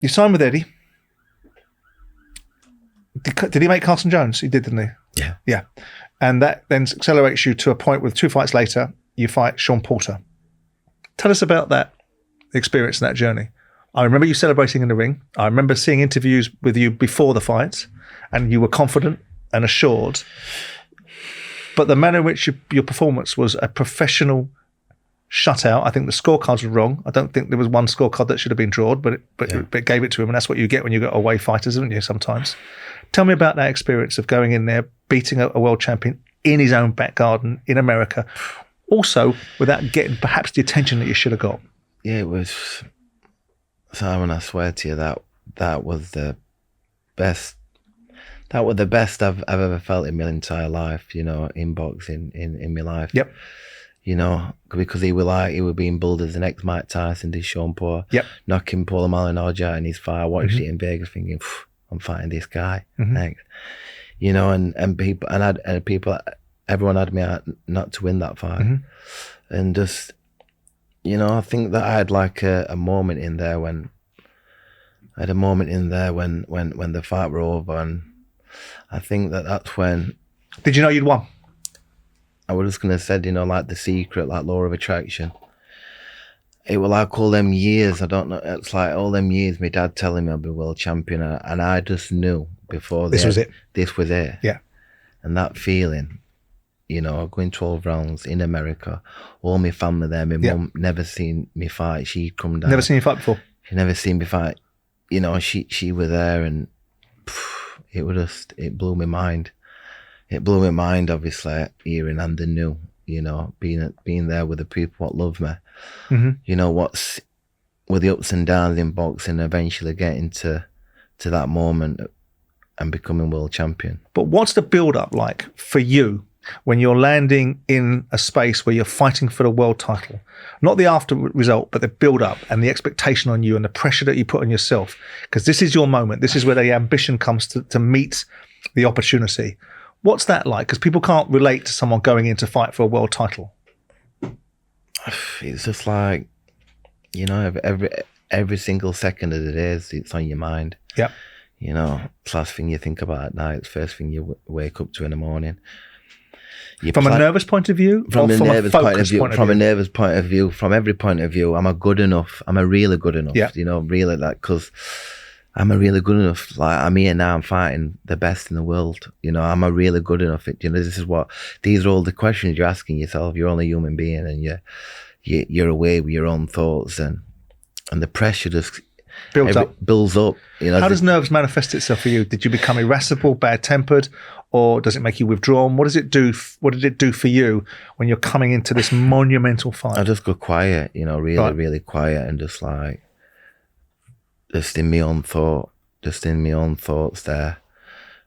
You signed with Eddie. Did he make Carson Jones? He did, didn't he? Yeah. Yeah. And that then accelerates you to a point where 2 fights later, you fight Shawn Porter. Tell us about that experience and that journey. I remember you celebrating in the ring. I remember seeing interviews with you before the fights, and you were confident and assured. But the manner in which your performance was a professional shutout. I think the scorecards were wrong. I don't think there was one scorecard that should have been drawn, but it gave it to him, and that's what you get when you get away fighters, isn't you, sometimes? Tell me about that experience of going in there, beating a world champion in his own back garden in America, also without getting perhaps the attention that you should have got. Yeah, it was... Simon, I swear to you, that was the best. That was the best I've ever felt in my entire life. You know, in boxing, in my life. Yep. You know, because he was being billed as the next Mike Tyson, did Shawn Porter. Yep. Knocking Paulo Malignaggi out in his fight. I watched it in Vegas, thinking, I'm fighting this guy next. You know, and people everyone had me out not to win that fight, and just. You know, I think that I had like a moment in there when the fight were over, and I think that's when. Did you know you'd won? I was just gonna said, you know, like The Secret, like Law of Attraction. It was like all them years. I don't know. It's like all them years. My dad telling me I'll be world champion, and I just knew before this was it. This was it. Yeah. And that feeling. You know, going 12 rounds in America, all my family there. My mum never seen me fight. She'd come down. Never seen you fight before? She never seen me fight. You know, she was there, and it blew my mind. It blew my mind, obviously, hearing and the new, you know, being there with the people that love me. You know, with the ups and downs in boxing, eventually getting to that moment and becoming world champion. But what's the build-up like for you when you're landing in a space where you're fighting for the world title? Not the after result, but the build-up and the expectation on you and the pressure that you put on yourself. Because this is your moment. This is where the ambition comes to meet the opportunity. What's that like? Because people can't relate to someone going in to fight for a world title. It's just like, you know, every single second of the day, it's on your mind. Yeah. You know, it's the last thing you think about at night. It's the first thing you wake up to in the morning. From a nervous point of view? From a nervous point of view. From a nervous point of view. From every point of view, am I good enough? Am I really good enough? Yeah. You know, really, like, because am I really good enough? Like, I'm here now, I'm fighting the best in the world. You know, am I really good enough? You know, these are all the questions you're asking yourself. You're only a human being, and you're away with your own thoughts, and the pressure just builds up. You know, how does nerves manifest itself for you? Did you become irascible, bad-tempered, or does it make you withdrawn? What does it do? What did it do for you when you're coming into this monumental fight? I just go quiet, you know, really quiet, and just like, just in my own thoughts there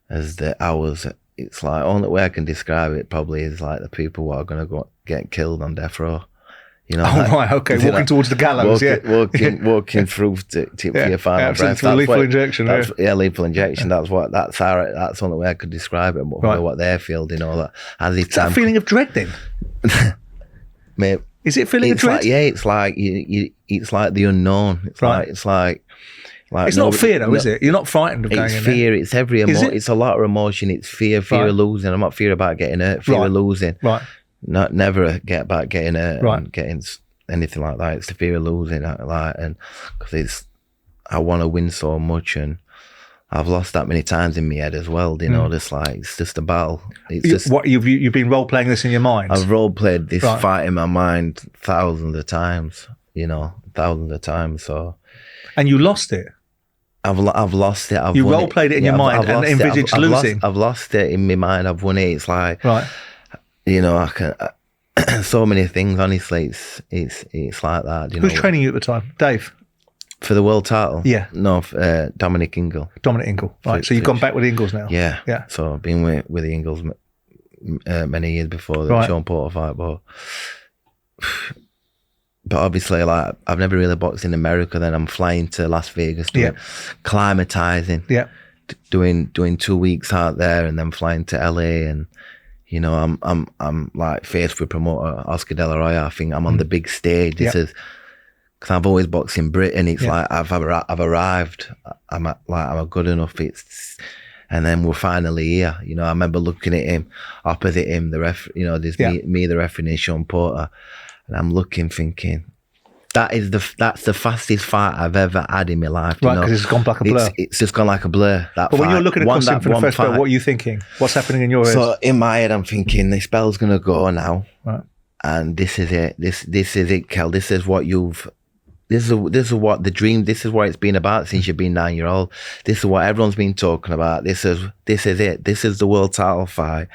as the hours. It's like, only way I can describe it probably is like the people who are going to go get killed on death row. You know, right, okay, walking towards the gallows, walking through to your final breath. Lethal injection, lethal injection. That's the only way I could describe it. What they feel, you know, that is that feeling of dread then? Mate, is it feeling of dread? It's like it's like the unknown. It's like it's not fear though, is it? You're not frightened of going in there. It's fear. It's every emotion. It's a lot of emotion. It's fear of losing. I'm not fear about getting hurt. Fear of losing. Right. Never get about getting hurt, right, and getting anything like that. It's the fear of losing, like, and because I want to win so much, and I've lost that many times in my head as well. You know, just like, it's just a battle. It's just what you've been role playing this in your mind. I've role played this fight in my mind thousands of times. You know, thousands of times. So, and you lost it. I've lost it. You role played it in your mind and envisaged losing. I've lost it in my mind. I've won it. It's like, right. You know, I can so many things. Honestly, it's like that. Who's training you at the time, Dave? For the world title? Yeah. No, Dominic Ingle. Dominic Ingle. Right. So you've gone back with the Ingles now. Yeah. Yeah. So I've been with the Ingles many years before the Shawn Porter fight, but obviously, like, I've never really boxed in America. Then I'm flying to Las Vegas, climatizing. Yeah. Doing 2 weeks out there, and then flying to LA, and you know, I'm like faced with promoter Oscar De La Hoya. I think I'm on the big stage. This is because I've always boxed in Britain. It's Yeah. like I've arrived. I'm good enough. And then we're finally here. You know, I remember looking at him, opposite him, the ref. You know, there's me, the referee, and Shawn Porter, and I'm looking, thinking, that's the fastest fight I've ever had in my life. Right, because it's gone like a blur. It's just gone like a blur. That but when fight. you're looking across him for the first bell, what are you thinking? What's happening in your head? So in my head, I'm thinking this bell's gonna go now, Right. and this is it. This is it, Kell. This is what you've. This is what the dream. This is what it's been about since you've been 9-year-old. This is what everyone's been talking about. This is it. This is the world title fight,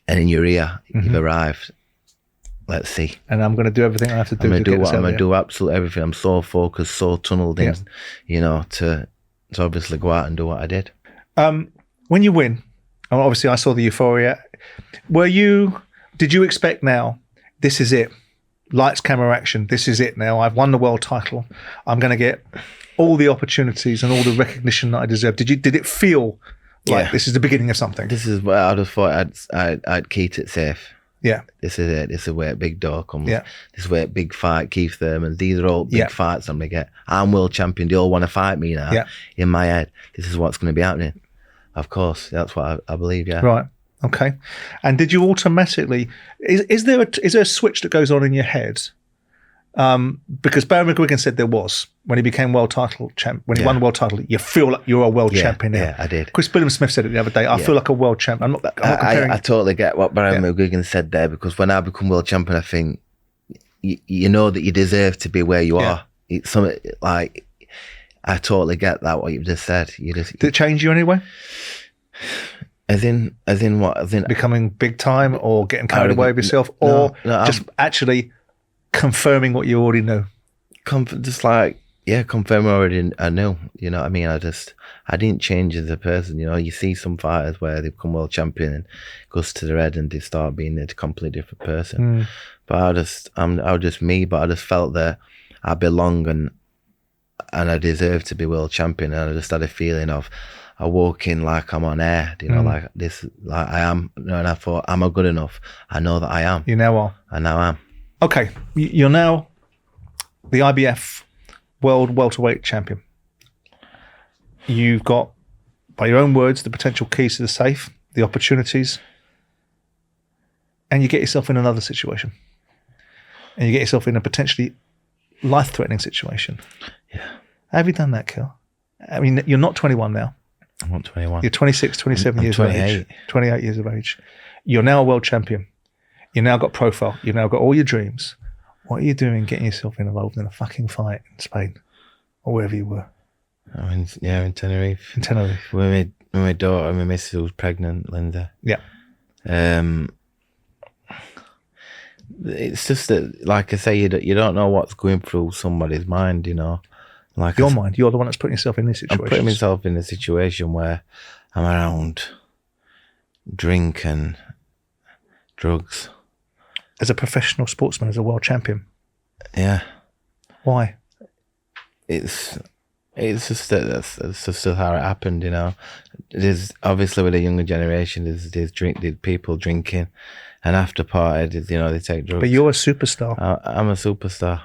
and in your ear, you've arrived. Let's see. And I'm going to do everything I have to do. I'm going to do absolutely everything. I'm so focused, so tunneled in, you know, to obviously go out and do what I did. When you win, obviously I saw the euphoria. Did you expect now, this is it? Lights, camera, action. This is it now. I've won the world title. I'm going to get all the opportunities and all the recognition that I deserve. Did it feel like this is the beginning of something? This is where I just thought I'd keep it safe. Yeah. This is it. This is where a big door comes. Yeah. This is where a big fight, Keith Thurman. These are all big fights I'm going to get. I'm world champion. They all want to fight me now. Yeah. In my head, this is what's going to be happening. Of course. That's what I believe, yeah. Right. Okay. And did you automatically, is there a switch that goes on in your head? Because Barry McGuigan said there was when he became world title champ. When he won the world title, you feel like you're a world champion now. Yeah, I did. Chris Billiam-Smith said it the other day. I feel like a world champ. I'm not comparing. I totally get what Barry McGuigan said there, because when I become world champion, I think you know that you deserve to be where you are. It's something like, I totally get that, what you've just said. Did it change you anyway? As in what? As in becoming big time, or getting carried away with yourself, or just actually confirming what you already knew? Confirming already I knew. You know what I mean? I didn't change as a person. You know, you see some fighters where they become world champion and goes to their head and they start being a completely different person. But I was just me. But I just felt that I belong and I deserve to be world champion. And I just had a feeling of, I walk in like I'm on air, you know, like this, like I am. You know, and I thought, am I good enough? I know that I am. You now are. I now am. Okay, you're now the IBF World Welterweight Champion. You've got, by your own words, the potential keys to the safe, the opportunities, and you get yourself in another situation. And you get yourself in a potentially life-threatening situation. Yeah. How have you done that, Kell? I mean, you're not 21 now. I'm not 21. You're 26, 27 I'm years 28. of age. 28 years of age. You're now a world champion. You've now got profile. You've now got all your dreams. What are you doing getting yourself involved in a fucking fight in Spain or wherever you were? I'm in Tenerife. In Tenerife. With my daughter, my missus was pregnant, Linda. Yeah. It's just that, like I say, you don't know what's going through somebody's mind, you know. Like your mind, you're the one that's putting yourself in this situation. I'm putting myself in a situation where I'm around drink and drugs. As a professional sportsman, as a world champion. Yeah. Why? It's just that's just how it happened, you know. There's obviously with the younger generation, there's people drinking, and after party, you know, they take drugs. But you're a superstar. I'm a superstar.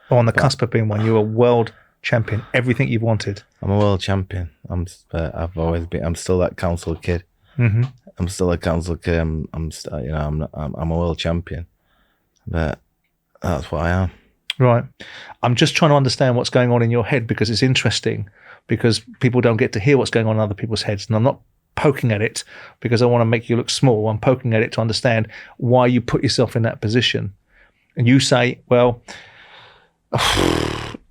Or on the cusp of being one. You're a world champion. Everything you've wanted. I'm a world champion. I've always been. I'm still that council kid. Mm-hmm. I'm still a council kid. I'm a world champion. But that's what I am. Right. I'm just trying to understand what's going on in your head, because it's interesting, because people don't get to hear what's going on in other people's heads. And I'm not poking at it because I want to make you look small. I'm poking at it to understand why you put yourself in that position. And you say, well,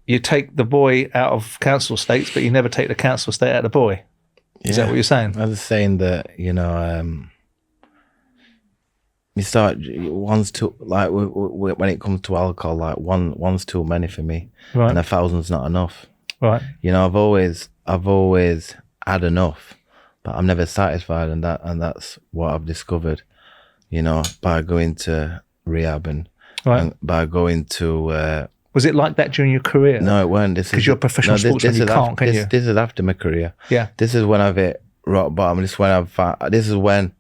you take the boy out of council estates, but you never take the council estate out of the boy. Is that what you're saying? I was saying that, you know, you start one's too, like when it comes to alcohol, like one's too many for me, right, and 1,000's not enough. Right. You know, I've always had enough, but I'm never satisfied, and that's what I've discovered. You know, by going to rehab and by going to. Was it like that during your career? No, it weren't. Because you're a professional sportsman, you can't, can you? This is after my career. Yeah. This is when I've hit rock bottom. This is when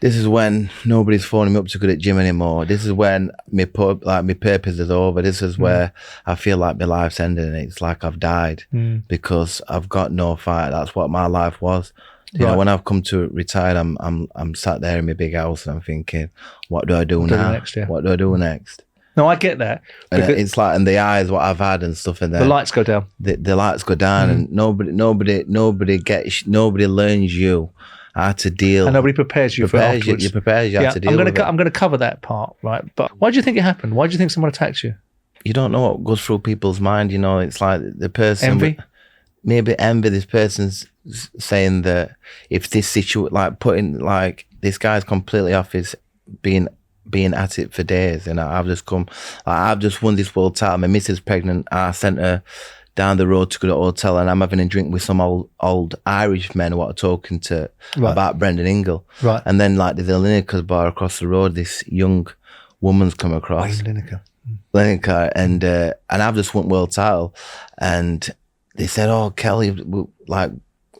This is when nobody's phoning me up to go to the gym anymore. This is when my purpose is over. This is where I feel like my life's ending and it's like I've died because I've got no fight. That's what my life was. You know, when I've come to retire, I'm sat there in my big house and I'm thinking, what do I do now? Next, yeah. What do I do next? No, I get that. And it's like, and the eyes, what I've had and stuff, and the lights go down. The lights go down, and nobody learns you how to deal. And nobody prepares you for it afterwards. You prepares you how to deal with it. I'm going to cover that part, right? But why do you think it happened? Why do you think someone attacked you? You don't know what goes through people's mind. You know, it's like the person. Envy? Maybe envy. This person's saying that if this situation, like putting, like this guy's completely off his being at it for days, and I've just come, I've just won this world title. My missus pregnant. I sent her down the road to go to the hotel, and I'm having a drink with some old Irish men who are talking to about Brendan Ingle. Right. And then like there's a Lineker bar across the road. This young woman's come across. Lineker, and I've just won world title, and they said, "Oh, Kelly, like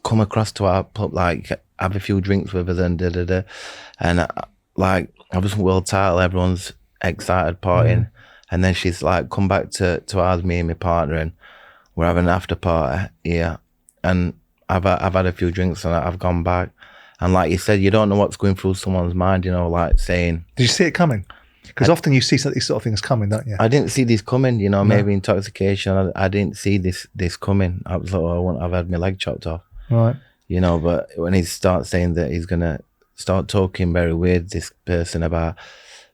come across to our pub, like have a few drinks with us," and da da da, and like I've just won world title. Everyone's excited, partying, and then she's like, "Come back to ours, me and my partner, and we're having an after party here." And I've had a few drinks and I've gone back, and like you said, you don't know what's going through someone's mind. You know, like saying, "Did you see it coming?" Because often you see these sort of things coming, don't you? I didn't see this coming, you know, maybe intoxication. I didn't see this coming. I was like, oh, I've had my leg chopped off. Right. You know, but when he starts saying that he's going to start talking very weird, this person, about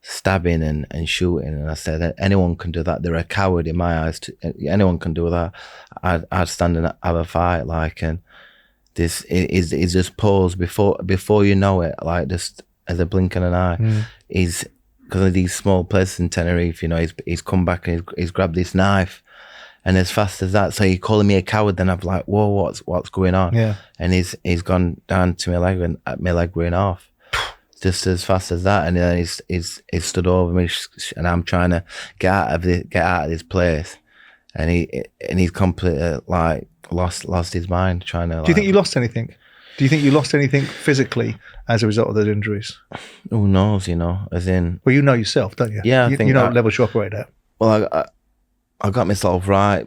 stabbing and shooting, and I said, anyone can do that. They're a coward in my eyes. Anyone can do that. I'd stand and have a fight, like, and this is just paused before you know it, like just as a blink of an eye. He's, because of these small places in Tenerife, you know, he's come back and he's grabbed this knife, and as fast as that, so he's calling me a coward. Then I'm like, whoa, what's going on? Yeah. And he's gone down to my leg and my leg going off, just as fast as that. And then he's stood over me, and I'm trying to get out of this place, and he's completely like lost his mind trying to. Do you think you lost anything? Do you think you lost anything physically as a result of those injuries? Who knows, you know, as in... Well, you know yourself, don't you? Yeah, I think... You know what levels you operate at. Well, I got myself right.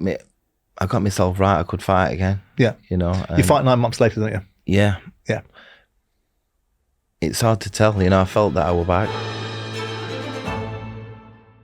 I got myself right. I could fight again. Yeah. You know. You fight 9 months later, don't you? Yeah. Yeah. It's hard to tell, you know. I felt that I was back.